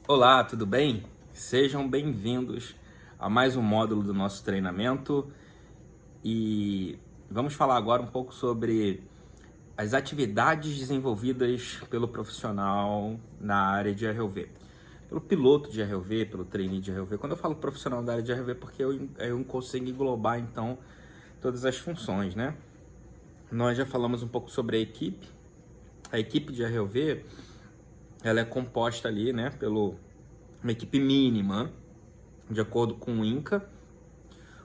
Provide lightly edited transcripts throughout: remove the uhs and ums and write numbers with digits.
Olá, tudo bem? Sejam bem-vindos a mais um módulo do nosso treinamento e vamos falar agora um pouco sobre as atividades desenvolvidas pelo profissional na área de RLV. Pelo piloto de RLV, pelo trainee de RLV. Quando eu falo profissional da área de RLV, porque eu consigo englobar então todas as funções, né? Nós já falamos um pouco sobre a equipe. A equipe de RLV, ela é composta ali, né, uma equipe mínima, de acordo com o INCA.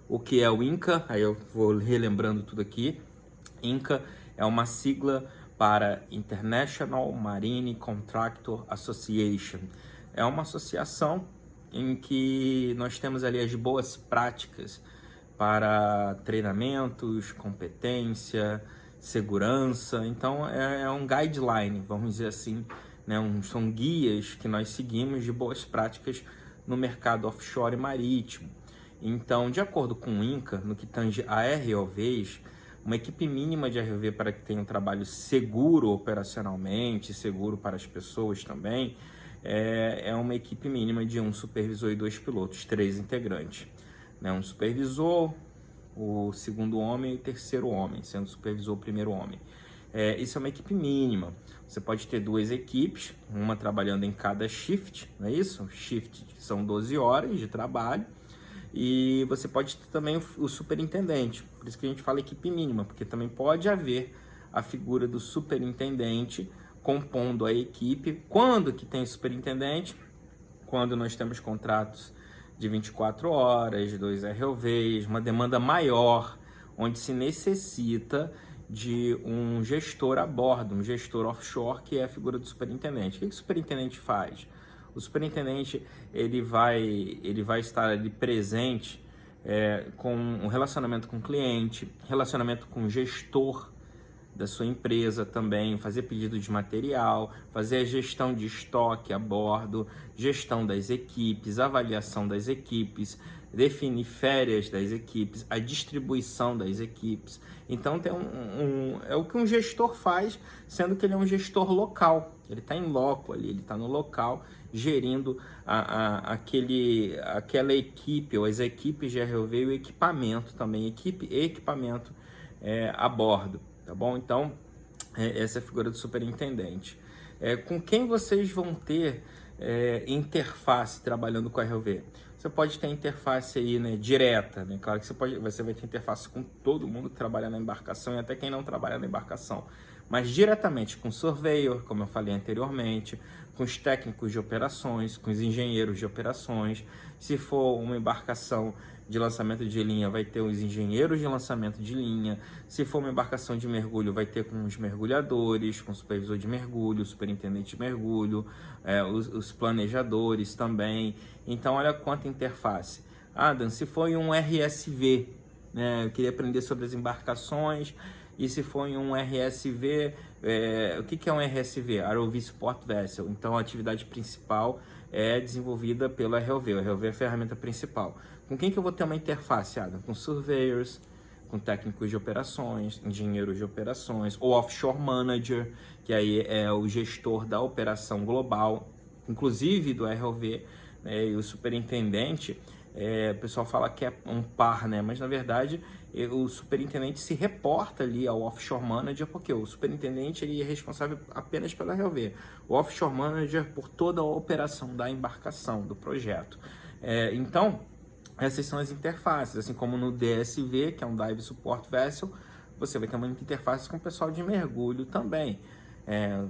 O que é o INCA? Aí eu vou relembrando tudo aqui. INCA é uma sigla para International Marine Contractor Association. É uma associação em que nós temos ali as boas práticas para treinamentos, competência, segurança. Então é um guideline, vamos dizer assim, né? São guias que nós seguimos de boas práticas no mercado offshore marítimo. Então, de acordo com o INCA, no que tange a ROVs, uma equipe mínima de ROV para que tenha um trabalho seguro operacionalmente, seguro para as pessoas também, é uma equipe mínima de um supervisor e 2 pilotos, 3 integrantes. Né? Um supervisor, o segundo homem e o terceiro homem, sendo o supervisor o primeiro homem. Isso é uma equipe mínima. Você pode ter 2 equipes, uma trabalhando em cada shift, não é isso? Shift são 12 horas de trabalho. E você pode ter também o superintendente, por isso que a gente fala equipe mínima, porque também pode haver a figura do superintendente compondo a equipe. Quando que tem superintendente? Quando nós temos contratos de 24 horas, 2 ROVs, uma demanda maior, onde se necessita de um gestor a bordo, um gestor offshore, que é a figura do superintendente. O que o superintendente faz? O superintendente ele vai estar ali presente com um relacionamento com o cliente, relacionamento com o gestor da sua empresa também, fazer pedido de material, fazer a gestão de estoque a bordo, gestão das equipes, avaliação das equipes, definir férias das equipes, a distribuição das equipes. Então é o que um gestor faz, sendo que ele é um gestor local. Ele está em loco ali, ele está no local, gerindo aquela equipe, ou as equipes de ROV e o equipamento também, equipe e equipamento a bordo. Tá bom? Então, essa é a figura do superintendente. Com quem vocês vão ter interface trabalhando com a ROV? Você pode ter interface aí, né, direta, né? Claro que você vai ter interface com todo mundo que trabalha na embarcação e até quem não trabalha na embarcação. Mas diretamente com o surveyor, como eu falei anteriormente, com os técnicos de operações, com os engenheiros de operações. Se for uma embarcação de lançamento de linha, vai ter os engenheiros de lançamento de linha. Se for uma embarcação de mergulho, vai ter com os mergulhadores, com o supervisor de mergulho, o superintendente de mergulho, os planejadores também. Então, olha quanta interface. Adam, se for em um RSV, né, eu queria aprender sobre as embarcações, e se for em um RSV, o que é um RSV? ROV Support Vessel. Então, a atividade principal é desenvolvida pelo ROV. O ROV é a ferramenta principal. Com quem que eu vou ter uma interface, Adam? Com surveyors, com técnicos de operações, engenheiros de operações, ou offshore manager, que aí é o gestor da operação global, inclusive do ROV, né? E o superintendente, o pessoal fala que é um par, né? Mas na verdade o superintendente se reporta ali ao offshore manager, porque o superintendente ele é responsável apenas pela ROV, o offshore manager por toda a operação da embarcação, do projeto. Então, essas são as interfaces, assim como no DSV, que é um Dive Support Vessel, você vai ter uma interface com o pessoal de mergulho também.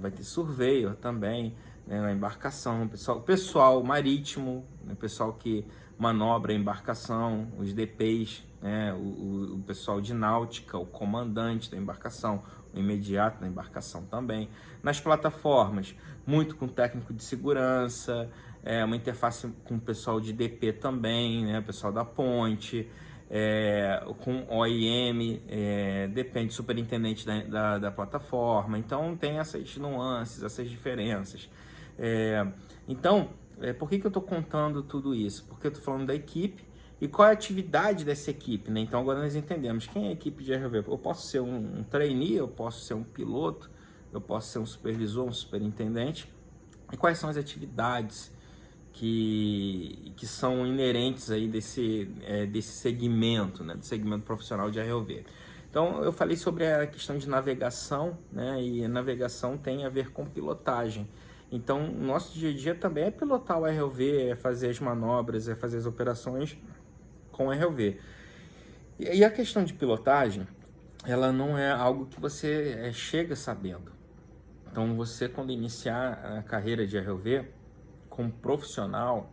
Vai ter surveyor também, né, na embarcação, pessoal marítimo, né, pessoal que manobra a embarcação, os DPs, né, o pessoal de náutica, o comandante da embarcação, o imediato da embarcação também. Nas plataformas, muito com técnico de segurança, uma interface com o pessoal de DP também, né, o pessoal da ponte, com OIM, depende do superintendente da plataforma. Então tem essas nuances, essas diferenças. Então, por que eu estou contando tudo isso? Porque eu estou falando da equipe e qual é a atividade dessa equipe, né? Então agora nós entendemos quem é a equipe de ROV. Eu posso ser um trainee, eu posso ser um piloto, eu posso ser um supervisor, um superintendente. E quais são as atividades que são inerentes aí desse segmento, né, do segmento profissional de ROV. Então, eu falei sobre a questão de navegação, né, e a navegação tem a ver com pilotagem. Então, nosso dia a dia também é pilotar o ROV, é fazer as manobras, é fazer as operações com o ROV. E a questão de pilotagem, ela não é algo que você chega sabendo. Então, você, quando iniciar a carreira de ROV como profissional,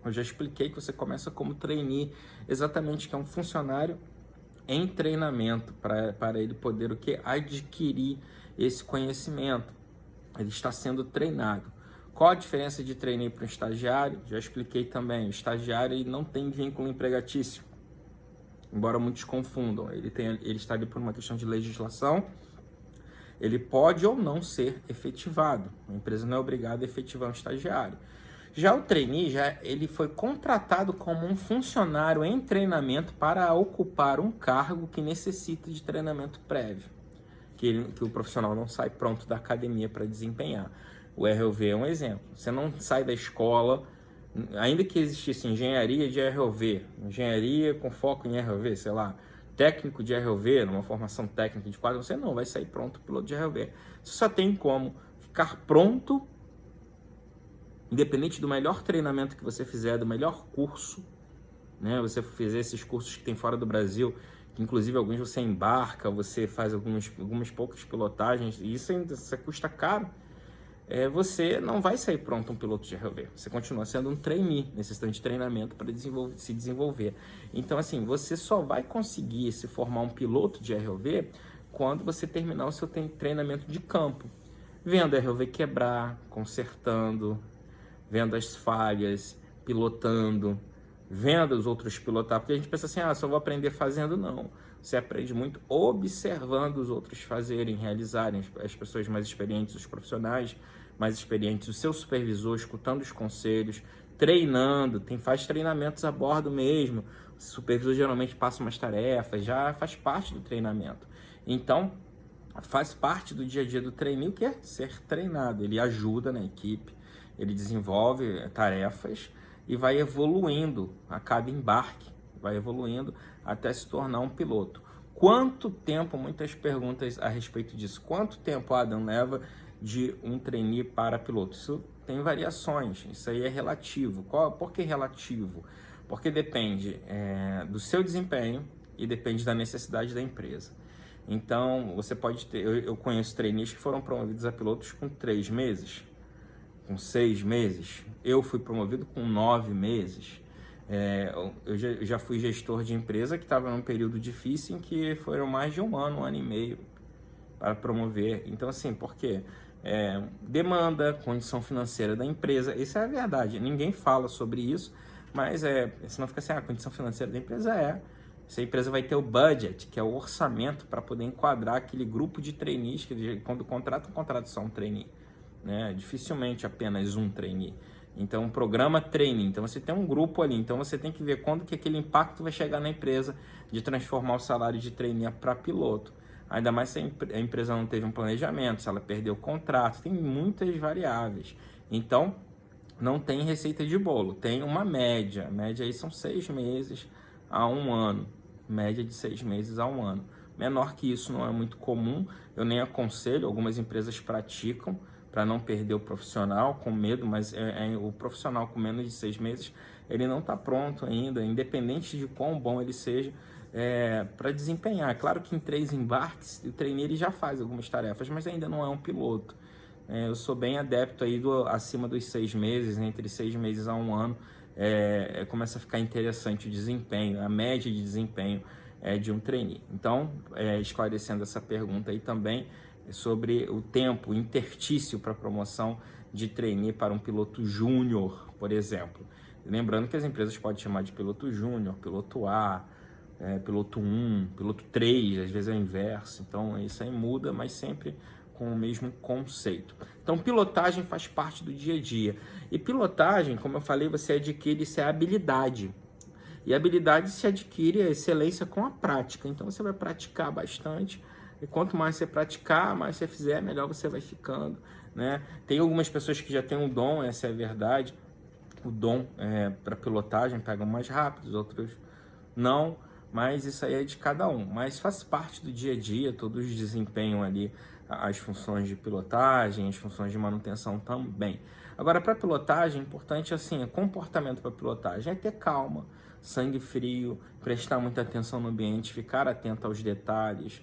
eu já expliquei que você começa como trainee, exatamente, que é um funcionário em treinamento, para ele poder o quê? Adquirir esse conhecimento. Ele está sendo treinado. Qual a diferença de trainee para um estagiário? Já expliquei também. O estagiário ele não tem vínculo empregatício, embora muitos confundam. Ele está ali por uma questão de legislação. Ele pode ou não ser efetivado. A empresa não é obrigada a efetivar um estagiário. Já o trainee, ele foi contratado como um funcionário em treinamento para ocupar um cargo que necessita de treinamento prévio, que o profissional não sai pronto da academia para desempenhar. O ROV é um exemplo. Você não sai da escola, ainda que existisse engenharia de ROV, engenharia com foco em ROV, sei lá, técnico de ROV, numa formação técnica de quadro, você não vai sair pronto piloto de ROV. Você só tem como ficar pronto, independente do melhor treinamento que você fizer, do melhor curso, né? Você fizer esses cursos que tem fora do Brasil, que inclusive alguns você embarca, você faz algumas poucas pilotagens, e isso ainda custa caro, você não vai sair pronto um piloto de ROV. Você continua sendo um trainee, necessitando de treinamento para se desenvolver. Então, assim, você só vai conseguir se formar um piloto de ROV quando você terminar o seu treinamento de campo, vendo a ROV quebrar, consertando, vendo as falhas, pilotando, vendo os outros pilotar, porque a gente pensa assim, só vou aprender fazendo. Não, você aprende muito observando os outros fazerem, realizarem, as pessoas mais experientes, os profissionais mais experientes, o seu supervisor, escutando os conselhos, treinando, faz treinamentos a bordo mesmo, o supervisor geralmente passa umas tarefas, já faz parte do treinamento. Então, faz parte do dia a dia do trainee, o que é ser treinado, ele ajuda na equipe, ele desenvolve tarefas e vai evoluindo a cada embarque, vai evoluindo até se tornar um piloto. Quanto tempo, muitas perguntas a respeito disso, quanto tempo, Adam, leva de um trainee para piloto? Isso tem variações, isso aí é relativo. Por que relativo? Porque depende do seu desempenho e depende da necessidade da empresa. Então, você pode ter, eu conheço trainees que foram promovidos a pilotos com 3 meses, com 6 meses. Eu fui promovido com 9 meses. Eu já fui gestor de empresa que estava num período difícil em que foram mais de um ano e meio para promover. Então, assim, por quê? Demanda, condição financeira da empresa, isso é a verdade. Ninguém fala sobre isso, mas senão fica assim, a condição financeira da empresa se a empresa vai ter o budget, que é o orçamento, para poder enquadrar aquele grupo de trainees, que quando contrata só um trainee, né? Dificilmente apenas um trainee. Então, um programa trainee, então você tem um grupo ali, então você tem que ver quando que aquele impacto vai chegar na empresa de transformar o salário de trainee para piloto. Ainda mais se a empresa não teve um planejamento, se ela perdeu o contrato, tem muitas variáveis. Então, não tem receita de bolo, tem uma média. A média aí são 6 meses a 1 ano. Média de 6 meses a 1 ano. Menor que isso não é muito comum, eu nem aconselho, algumas empresas praticam para não perder o profissional com medo, mas o profissional com menos de 6 meses, ele não está pronto ainda, independente de quão bom ele seja, para desempenhar. Claro que em 3 embarques, o trainee ele já faz algumas tarefas, mas ainda não é um piloto. Eu sou bem adepto aí acima dos 6 meses, entre 6 meses a 1 ano, começa a ficar interessante o desempenho, a média de desempenho de um trainee. Então, esclarecendo essa pergunta aí também, sobre o tempo intertício para promoção de trainee para um piloto júnior, por exemplo. Lembrando que as empresas podem chamar de piloto júnior, piloto A, piloto 1, piloto 3, às vezes é o inverso. Então, isso aí muda, mas sempre com o mesmo conceito. Então, pilotagem faz parte do dia a dia. E pilotagem, como eu falei, você adquire essa habilidade. E a habilidade se adquire a excelência com a prática. Então, você vai praticar bastante. E quanto mais você praticar, mais você fizer, melhor você vai ficando, né? Tem algumas pessoas que já têm um dom, essa é a verdade. o dom para pilotagem, pegam mais rápido, os outros não, mas isso aí é de cada um. Mas faz parte do dia a dia, todos desempenham ali as funções de pilotagem, as funções de manutenção também. Agora, para pilotagem, importante assim, comportamento para pilotagem é ter calma, sangue frio, prestar muita atenção no ambiente, ficar atento aos detalhes.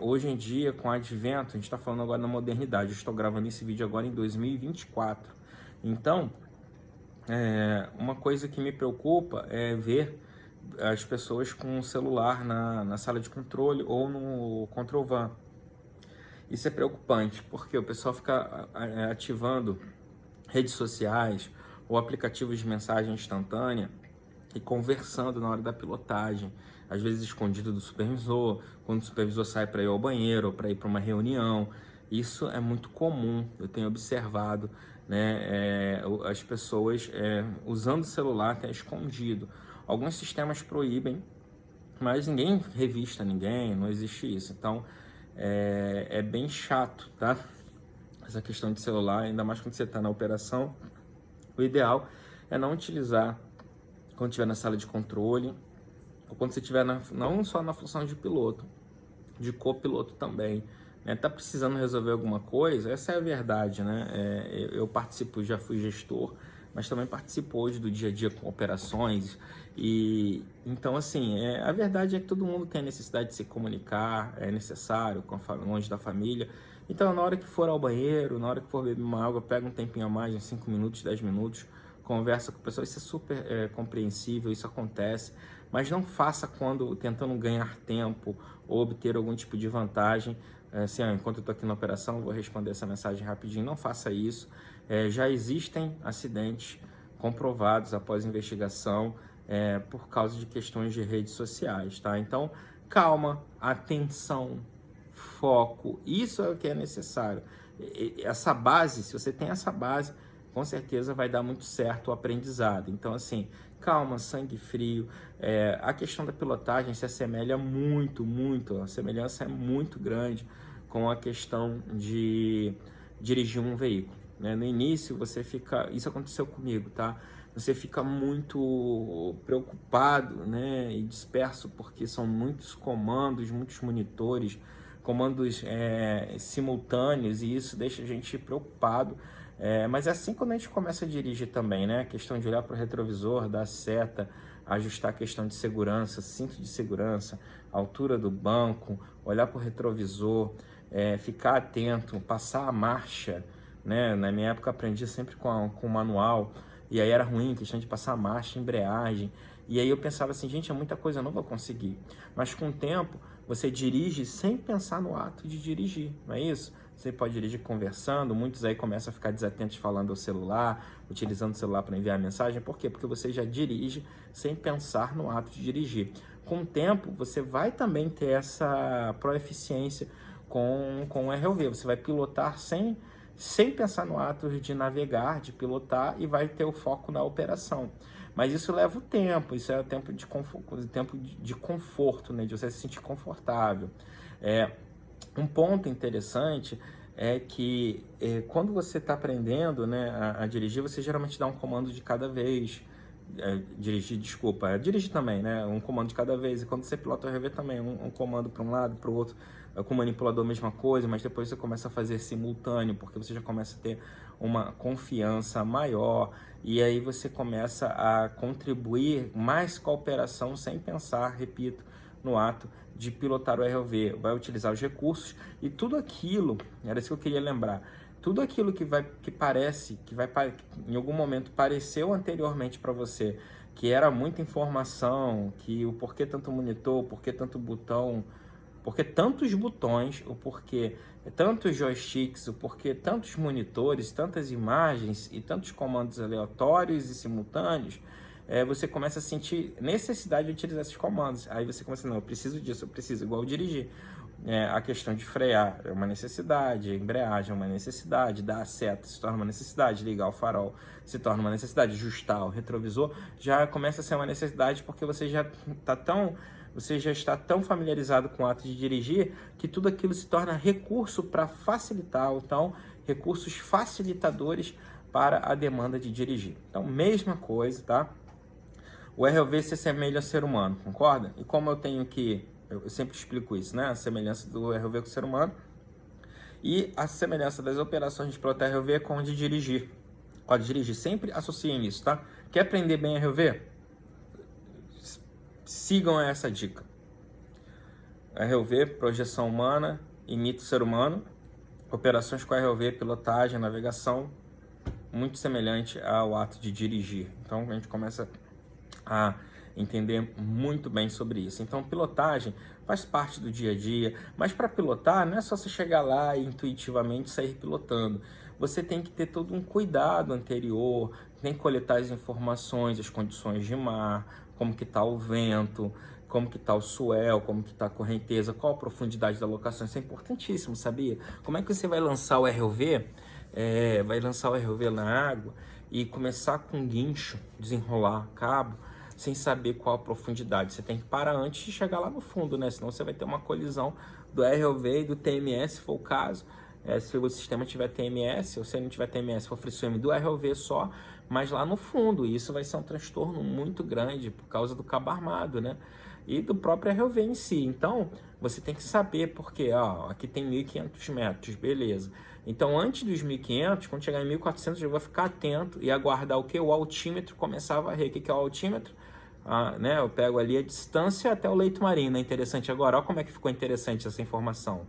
Hoje em dia, com o advento, a gente está falando agora na modernidade, eu estou gravando esse vídeo agora em 2024. Então, uma coisa que me preocupa é ver as pessoas com o celular na sala de controle ou no control van. Isso é preocupante, porque o pessoal fica ativando redes sociais ou aplicativos de mensagem instantânea e conversando na hora da pilotagem, às vezes escondido do supervisor, quando o supervisor sai para ir ao banheiro ou para ir para uma reunião. Isso é muito comum, eu tenho observado, né, as pessoas usando o celular até escondido. Alguns sistemas proíbem, mas ninguém revista ninguém, não existe isso. Então, é bem chato, tá? Essa questão de celular, ainda mais quando você está na operação. O ideal é não utilizar quando estiver na sala de controle, ou quando você estiver não só na função de piloto, de copiloto também. Tá precisando resolver alguma coisa, essa é a verdade, né? Eu participo, já fui gestor, mas também participo hoje do dia a dia com operações. E então, assim, a verdade é que todo mundo tem a necessidade de se comunicar, é necessário, longe da família. Então, na hora que for ao banheiro, na hora que for beber uma água, pega um tempinho a mais, uns 5 minutos, 10 minutos, conversa com a pessoa. Isso é super compreensível, isso acontece, mas não faça quando tentando ganhar tempo ou obter algum tipo de vantagem. Assim, enquanto eu estou aqui na operação, vou responder essa mensagem rapidinho. Não faça isso. Já existem acidentes comprovados após investigação por causa de questões de redes sociais, tá? Então, calma, atenção, foco, isso é o que é necessário. Essa base, se você tem essa base, com certeza vai dar muito certo o aprendizado. Então, assim, calma, sangue frio. A questão da pilotagem se assemelha muito, a semelhança é muito grande com a questão de dirigir um veículo, né? No início você fica, isso aconteceu comigo, tá? Você fica muito preocupado, né, e disperso, porque são muitos comandos, muitos monitores, comandos simultâneos, e isso deixa a gente preocupado. Mas é assim quando a gente começa a dirigir também, né? A questão de olhar para o retrovisor, dar seta, ajustar a questão de segurança, cinto de segurança, altura do banco, olhar para o retrovisor, ficar atento, passar a marcha, né? Na minha época eu aprendi sempre com o manual, e aí era ruim, questão de passar a marcha, embreagem. E aí eu pensava assim, gente, é muita coisa, eu não vou conseguir. Mas com o tempo, você dirige sem pensar no ato de dirigir, não é isso? Você pode dirigir conversando, muitos aí começam a ficar desatentos falando ao celular, utilizando o celular para enviar mensagem. Por quê? Porque você já dirige sem pensar no ato de dirigir. Com o tempo, você vai também ter essa proeficiência com o ROV. Você vai pilotar sem pensar no ato de navegar, de pilotar, e vai ter o foco na operação. Mas isso leva o tempo, isso é o tempo de conforto, né? De você se sentir confortável. Um ponto interessante é que quando você está aprendendo, né, a dirigir, você geralmente dá um comando de cada vez. Dirigir também, né? Um comando de cada vez. E quando você pilota o RV também, um comando para um lado, para o outro. Com o manipulador a mesma coisa, mas depois você começa a fazer simultâneo, porque você já começa a ter uma confiança maior, e aí você começa a contribuir mais com a operação sem pensar, repito, no ato de pilotar o ROV. Vai utilizar os recursos e tudo aquilo, era isso que eu queria lembrar, tudo aquilo que vai em algum momento pareceu anteriormente para você, que era muita informação, que o porquê tanto monitor, o porquê tanto botão, porque tantos botões, o porquê tantos joysticks, o porquê tantos monitores, tantas imagens e tantos comandos aleatórios e simultâneos, você começa a sentir necessidade de utilizar esses comandos. Aí você começa, não, eu preciso disso, eu preciso, igual dirigir. A questão de frear é uma necessidade, a embreagem é uma necessidade, dar a seta se torna uma necessidade, ligar o farol se torna uma necessidade, ajustar o retrovisor já começa a ser uma necessidade, porque você já está tão familiarizado com o ato de dirigir que tudo aquilo se torna recurso para facilitar, então recursos facilitadores para a demanda de dirigir. Então, mesma coisa, tá? O ROV se assemelha ao ser humano, concorda? E como eu sempre explico isso, né? A semelhança do ROV com o ser humano e a semelhança das operações de pilotar ROV com a de dirigir. Pode dirigir, sempre associem isso, tá? Quer aprender bem ROV? Sigam essa dica. ROV, projeção humana, imita o ser humano. Operações com ROV, pilotagem, navegação, muito semelhante ao ato de dirigir. Então a gente começa a entender muito bem sobre isso. Então pilotagem faz parte do dia a dia, mas para pilotar não é só você chegar lá e intuitivamente sair pilotando. Você tem que ter todo um cuidado anterior, tem que coletar as informações, as condições de mar, como que está o vento, como que está o swell, como que está a correnteza, qual a profundidade da locação. Isso é importantíssimo, sabia? Como é que você vai lançar o ROV? Vai lançar o ROV na água e começar com guincho, desenrolar cabo, sem saber qual a profundidade. Você tem que parar antes de chegar lá no fundo, né? Senão você vai ter uma colisão do ROV e do TMS, se for o caso. Se o sistema tiver TMS, ou se não tiver TMS, for free swim do ROV só, mas lá no fundo. E isso vai ser um transtorno muito grande por causa do cabo armado, né? E do próprio ROV em si. Então, você tem que saber, porque aqui tem 1.500 metros, beleza. Então, antes dos 1.500, quando chegar em 1.400, eu vou ficar atento e aguardar o que? O altímetro começar a varrer. O que é o altímetro? Né? Eu pego ali a distância até o leito marinho, né? Interessante. Agora, olha como é que ficou interessante essa informação,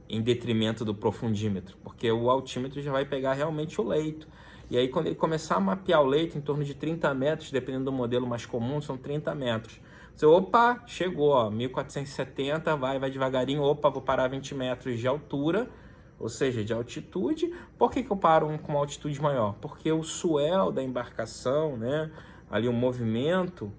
em detrimento do profundímetro, porque o altímetro já vai pegar realmente o leito. E aí, quando ele começar a mapear o leito em torno de 30 metros, dependendo do modelo mais comum, são 30 metros. Você, opa, chegou, 1.470, vai devagarinho, opa, vou parar a 20 metros de altura, ou seja, de altitude. Por que eu paro com uma altitude maior? Porque o swell da embarcação, né, ali o movimento,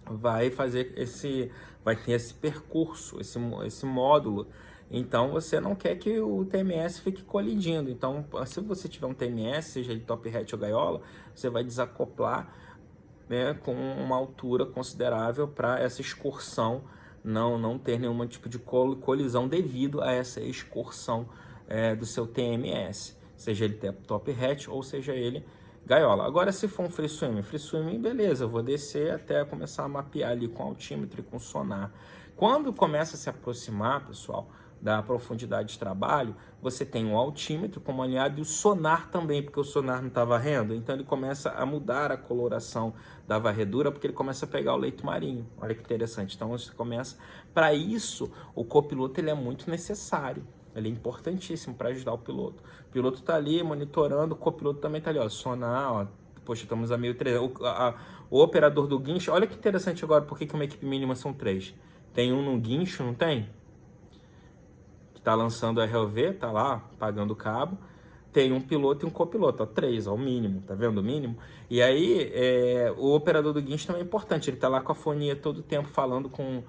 vai ter esse percurso, esse módulo. Então, você não quer que o TMS fique colidindo. Então, se você tiver um TMS, seja de top hatch ou gaiola, você vai desacoplar, né, com uma altura considerável para essa excursão não ter nenhum tipo de colisão devido a essa excursão do seu TMS, seja ele top hatch ou seja ele gaiola. Agora, se for um free swimming, beleza, eu vou descer até começar a mapear ali com altímetro e com sonar. Quando começa a se aproximar, pessoal, da profundidade de trabalho, você tem o altímetro como aliado e o sonar também, porque o sonar não está varrendo, então ele começa a mudar a coloração da varredura, porque ele começa a pegar o leito marinho. Olha que interessante. Então você começa, para isso, o copiloto ele é muito necessário, ele é importantíssimo para ajudar o piloto. O piloto está ali monitorando, o copiloto também está ali, sonar, poxa, estamos a 1.300. O operador do guincho, olha que interessante agora, por que uma equipe mínima são 3? Tem um no guincho, não tem? Tá lançando o ROV, tá lá pagando o cabo, tem um piloto e um copiloto, 3, o mínimo, tá vendo o mínimo? E aí o operador do guincho também é importante, ele tá lá com a fonia todo o tempo falando com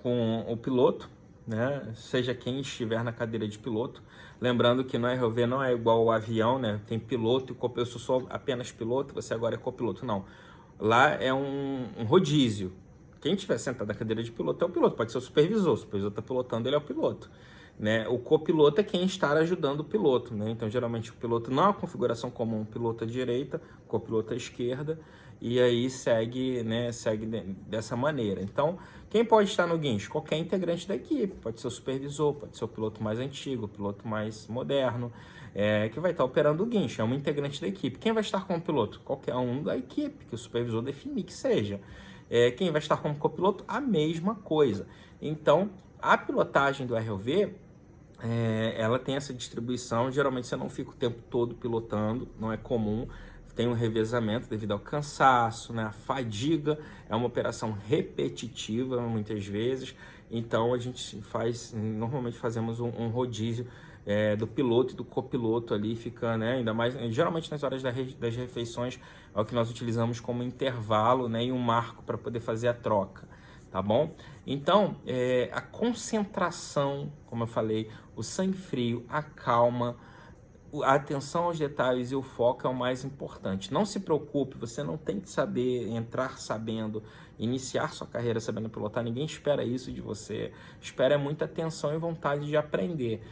o piloto, né? Seja quem estiver na cadeira de piloto, lembrando que no ROV não é igual ao avião, né? Tem piloto e copiloto, eu sou apenas piloto, você agora é copiloto, não. Lá é um rodízio. Quem estiver sentado na cadeira de piloto é o piloto, pode ser o supervisor está pilotando, ele é o piloto. Né? O copiloto é quem está ajudando o piloto. Né? Então, geralmente, o piloto não é uma configuração comum, piloto à direita, copiloto à esquerda, e aí segue dessa maneira. Então, quem pode estar no guincho? Qualquer integrante da equipe, pode ser o supervisor, pode ser o piloto mais antigo, o piloto mais moderno, que vai estar operando o guincho, é um integrante da equipe. Quem vai estar como piloto? Qualquer um da equipe, que o supervisor definir que seja. Quem vai estar como copiloto? A mesma coisa. Então, a pilotagem do ROV, ela tem essa distribuição. Geralmente você não fica o tempo todo pilotando, não é comum. Tem um revezamento devido ao cansaço, né? A fadiga é uma operação repetitiva muitas vezes. Então, a gente normalmente fazemos um rodízio do piloto e do copiloto ali, fica, né, ainda mais, geralmente nas horas das refeições, é o que nós utilizamos como intervalo, né, e um marco para poder fazer a troca, tá bom? Então, a concentração, como eu falei, o sangue frio, a calma, a atenção aos detalhes e o foco é o mais importante. Não se preocupe, você não tem que saber, entrar sabendo, iniciar sua carreira sabendo pilotar. Ninguém espera isso de você. Espera muita atenção e vontade de aprender.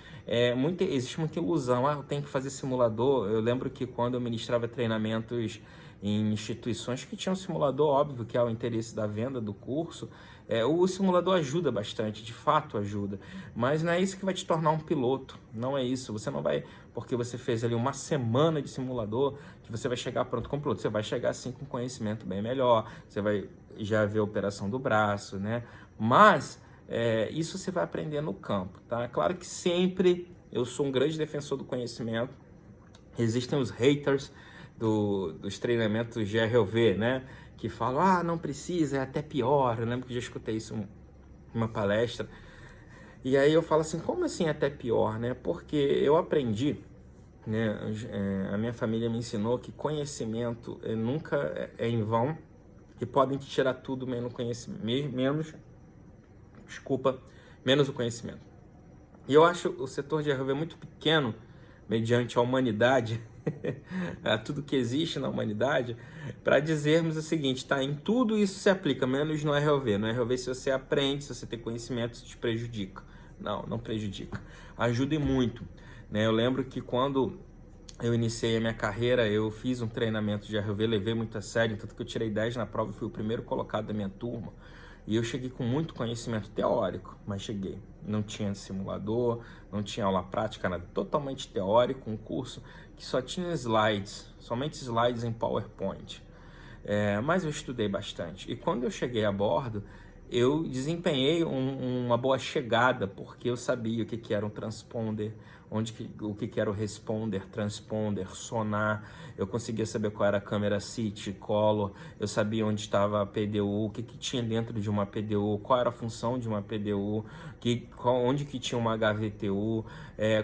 Existe muita ilusão. Eu tenho que fazer simulador. Eu lembro que quando eu ministrava treinamentos em instituições que tinham simulador, óbvio que é o interesse da venda do curso, o simulador ajuda bastante, de fato ajuda, mas não é isso que vai te tornar um piloto, não é isso. Você não vai, porque você fez ali uma semana de simulador, que você vai chegar pronto como piloto. Você vai chegar assim com conhecimento bem melhor, você vai já ver a operação do braço, né? Mas isso você vai aprender no campo, tá? Claro que sempre eu sou um grande defensor do conhecimento. Existem os haters dos treinamentos de ROV, né? Que falam, não precisa, é até pior. Eu lembro que já escutei isso em uma palestra. E aí eu falo assim, como assim é até pior, né? Porque eu aprendi, né? A minha família me ensinou que conhecimento nunca é em vão, que podem te tirar tudo menos o conhecimento. E eu acho o setor de ROV muito pequeno, mediante a humanidade, a tudo que existe na humanidade, para dizermos o seguinte, tá? Em tudo isso se aplica, menos no ROV. No ROV, se você aprende, se você tem conhecimento, isso te prejudica. Não prejudica. Ajuda e muito, né? Eu lembro que quando eu iniciei a minha carreira, eu fiz um treinamento de ROV, levei muito a sério, tanto que eu tirei 10 na prova e fui o primeiro colocado da minha turma. E eu cheguei com muito conhecimento teórico, mas cheguei. Não tinha simulador, não tinha aula prática, nada. Totalmente teórico, um curso que só tinha slides, somente slides em PowerPoint. Mas eu estudei bastante. E quando eu cheguei a bordo, eu desempenhei uma boa chegada, porque eu sabia o que era um transponder, o que era o responder, transponder, sonar. Eu conseguia saber qual era a câmera CIT, color, eu sabia onde estava a PDU, o que tinha dentro de uma PDU, qual era a função de uma PDU, onde que tinha uma HVTU,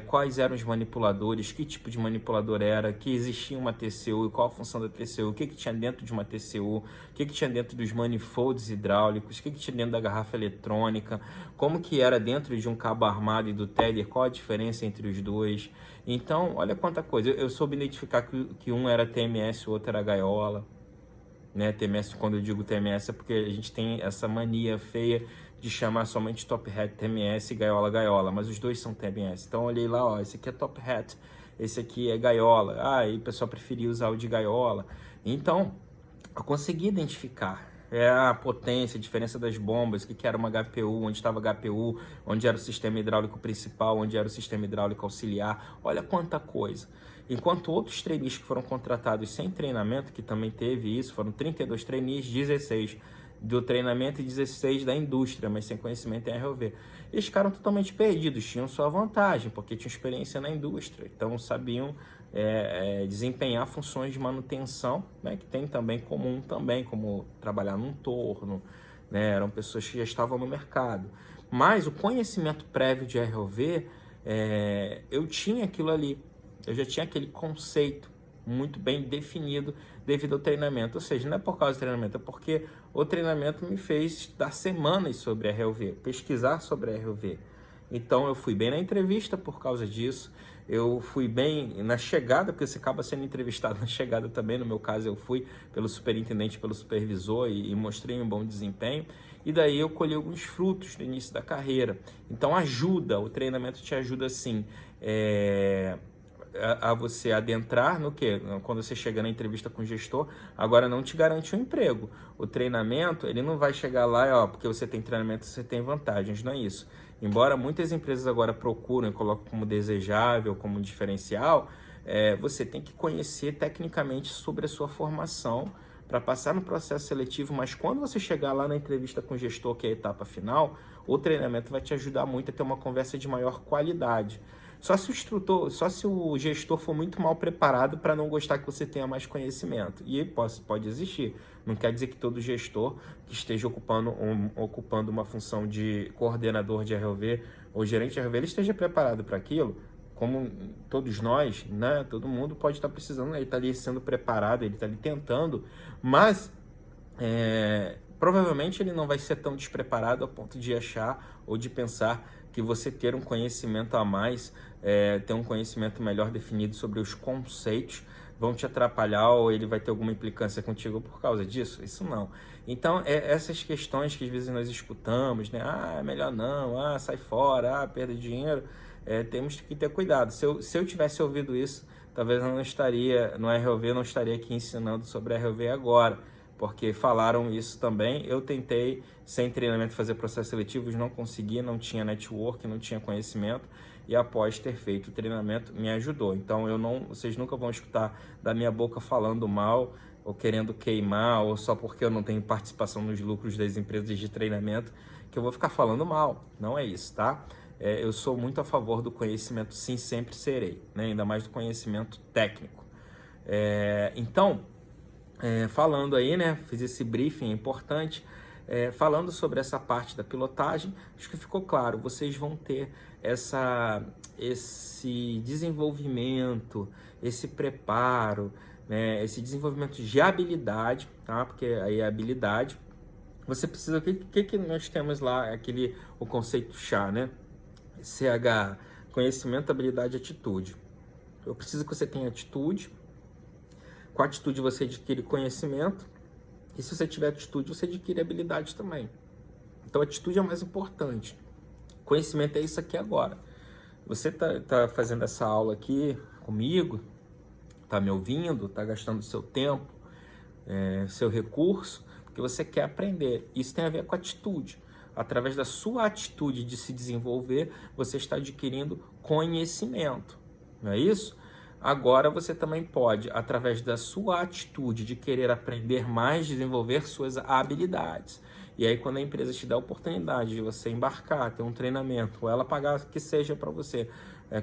quais eram os manipuladores, que tipo de manipulador era, que existia uma TCU e qual a função da TCU, o que tinha dentro de uma TCU, o que tinha dentro dos manifolds hidráulicos, o que tinha dentro da garrafa eletrônica, como que era dentro de um cabo armado e do tether, qual a diferença entre os dois. Então, olha quanta coisa. Eu soube identificar que um era TMS, o outro era gaiola. Né? TMS, quando eu digo TMS, é porque a gente tem essa mania feia de chamar somente top hat TMS e gaiola, mas os dois são TMS. Então, olhei lá, esse aqui é top hat, esse aqui é gaiola. Aí o pessoal preferia usar o de gaiola. Então, eu consegui identificar a potência, a diferença das bombas, o que era uma HPU, onde estava a HPU, onde era o sistema hidráulico principal, onde era o sistema hidráulico auxiliar. Olha quanta coisa. Enquanto outros trainees que foram contratados sem treinamento, que também teve isso, foram 32 trainees, 16 do treinamento e 16 da indústria, mas sem conhecimento em ROV. Eles ficaram totalmente perdidos, tinham sua vantagem, porque tinham experiência na indústria, então sabiam desempenhar funções de manutenção, né, que tem também comum também, como trabalhar num torno, né, eram pessoas que já estavam no mercado. Mas o conhecimento prévio de ROV, eu tinha aquilo ali, eu já tinha aquele conceito muito bem definido devido ao treinamento. Ou seja, não é por causa do treinamento, é porque o treinamento me fez dar semanas sobre ROV, pesquisar sobre ROV. Então eu fui bem na entrevista por causa disso, eu fui bem na chegada, porque você acaba sendo entrevistado na chegada também. No meu caso, eu fui pelo superintendente, pelo supervisor e mostrei um bom desempenho. E daí eu colhi alguns frutos no início da carreira. Então ajuda, o treinamento te ajuda sim a você adentrar no quê? Quando você chega na entrevista com o gestor, agora não te garante um emprego. O treinamento, ele não vai chegar lá, porque você tem treinamento, você tem vantagens, não é isso. Embora muitas empresas agora procurem e colocam como desejável, como diferencial, você tem que conhecer tecnicamente sobre a sua formação para passar no processo seletivo, mas quando você chegar lá na entrevista com o gestor, que é a etapa final, o treinamento vai te ajudar muito a ter uma conversa de maior qualidade. Só se o gestor for muito mal preparado para não gostar que você tenha mais conhecimento. E pode existir. Não quer dizer que todo gestor que esteja ocupando uma função de coordenador de ROV ou gerente de ROV, ele esteja preparado para aquilo. Como todos nós, né? Todo mundo pode estar precisando, ele está ali sendo preparado, ele está ali tentando, mas provavelmente ele não vai ser tão despreparado a ponto de achar ou de pensar que você ter um conhecimento a mais, ter um conhecimento melhor definido sobre os conceitos, vão te atrapalhar ou ele vai ter alguma implicância contigo por causa disso? Isso não. Então, essas questões que às vezes nós escutamos, né? Ah, é melhor não, ah, sai fora, ah, perda de dinheiro, temos que ter cuidado. Se eu tivesse ouvido isso, talvez eu não estaria, no ROV, não estaria aqui ensinando sobre ROV agora, porque falaram isso também. Eu tentei, sem treinamento, fazer processos seletivos, não consegui, não tinha network, não tinha conhecimento, e após ter feito o treinamento, me ajudou. Então, vocês nunca vão escutar da minha boca falando mal, ou querendo queimar, ou só porque eu não tenho participação nos lucros das empresas de treinamento, que eu vou ficar falando mal. Não é isso, tá? Eu sou muito a favor do conhecimento, sim, sempre serei, né? Ainda mais do conhecimento técnico. Então, falando aí, né? Fiz esse briefing importante, falando sobre essa parte da pilotagem, acho que ficou claro, vocês vão ter esse desenvolvimento, esse preparo, né? Esse desenvolvimento de habilidade, tá? Porque aí é habilidade. Você precisa, o que nós temos lá, o conceito chá, né? CH, conhecimento, habilidade e atitude. Eu preciso que você tenha atitude. Com a atitude você adquire conhecimento. E se você tiver atitude, você adquire habilidade também. Então, a atitude é o mais importante. Conhecimento é isso aqui agora. Você tá fazendo essa aula aqui comigo, tá me ouvindo, tá gastando seu tempo, seu recurso, porque você quer aprender. Isso tem a ver com atitude. Através da sua atitude de se desenvolver, você está adquirindo conhecimento, não é isso? Agora você também pode, através da sua atitude de querer aprender mais, desenvolver suas habilidades. E aí quando a empresa te dá a oportunidade de você embarcar, ter um treinamento, ou ela pagar que seja para você,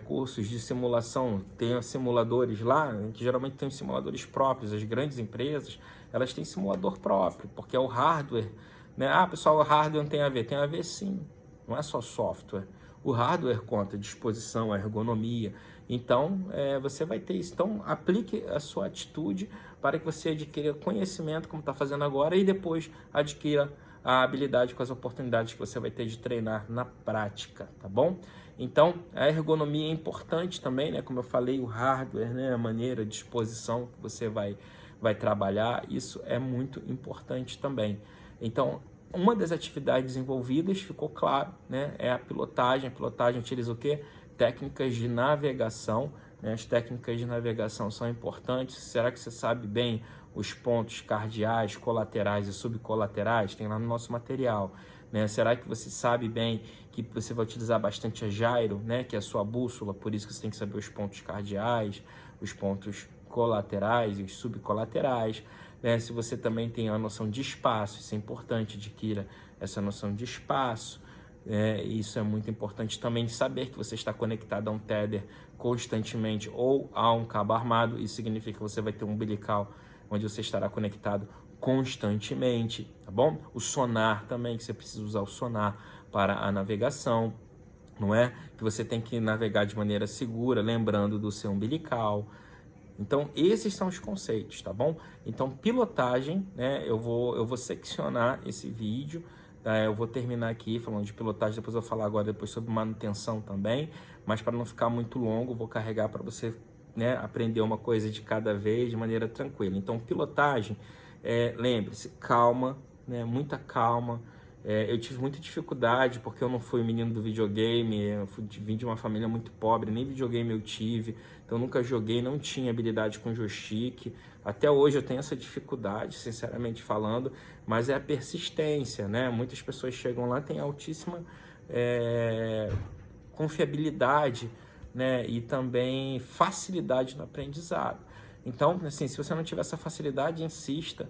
cursos de simulação, tem simuladores lá, que geralmente tem simuladores próprios, as grandes empresas, elas têm simulador próprio, porque é o hardware, né? Ah, pessoal, o hardware não tem a ver. Tem a ver sim, não é só software. O hardware conta a disposição, a ergonomia. Então, você vai ter isso. Então, aplique a sua atitude para que você adquira conhecimento, como está fazendo agora, e depois adquira a habilidade com as oportunidades que você vai ter de treinar na prática, tá bom? Então, a ergonomia é importante também, né? Como eu falei, o hardware, né? A maneira, a disposição que você vai trabalhar, isso é muito importante também. Então, uma das atividades envolvidas, ficou claro, né, é a pilotagem. A pilotagem utiliza o quê? Técnicas de navegação, né? As técnicas de navegação são importantes. Será que você sabe bem os pontos cardeais, colaterais e subcolaterais? Tem lá no nosso material, né? Será que você sabe bem que você vai utilizar bastante a gyro, né, que é a sua bússola, por isso que você tem que saber os pontos cardeais, os pontos colaterais e os subcolaterais, né? Se você também tem a noção de espaço, isso é importante, adquira essa noção de espaço. Isso é muito importante também, saber que você está conectado a um tether constantemente ou a um cabo armado. Isso significa que você vai ter um umbilical onde você estará conectado constantemente, tá bom? O sonar também, que você precisa usar o sonar para a navegação, não é? Que você tem que navegar de maneira segura, lembrando do seu umbilical. Então, esses são os conceitos, tá bom? Então, pilotagem, né? Eu vou seccionar esse vídeo, tá? Eu vou terminar aqui falando de pilotagem, depois eu vou falar agora depois sobre manutenção também, mas para não ficar muito longo, vou carregar para você, né, aprender uma coisa de cada vez de maneira tranquila. Então, pilotagem, lembre-se, calma, né? Muita calma. Eu tive muita dificuldade porque eu não fui menino do videogame, vim de uma família muito pobre, nem videogame eu tive, então eu nunca joguei, não tinha habilidade com joystick. Até hoje eu tenho essa dificuldade, sinceramente falando, mas é a persistência, né? Muitas pessoas chegam lá, têm altíssima confiabilidade, né? E também facilidade no aprendizado. Então, assim, se você não tiver essa facilidade, insista,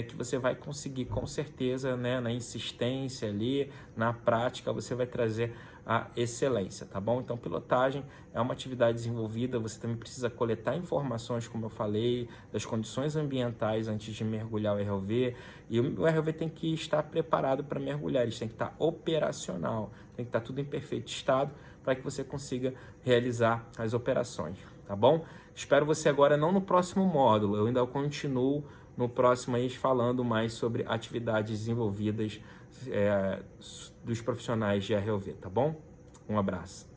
que você vai conseguir com certeza, né, na insistência ali, na prática, você vai trazer a excelência, tá bom? Então, pilotagem é uma atividade desenvolvida, você também precisa coletar informações, como eu falei, das condições ambientais antes de mergulhar o ROV, e o ROV tem que estar preparado para mergulhar, ele tem que estar operacional, tem que estar tudo em perfeito estado para que você consiga realizar as operações, tá bom? Espero você agora, não no próximo módulo, eu ainda continuo no próximo aí falando mais sobre atividades desenvolvidas dos profissionais de ROV, tá bom? Um abraço.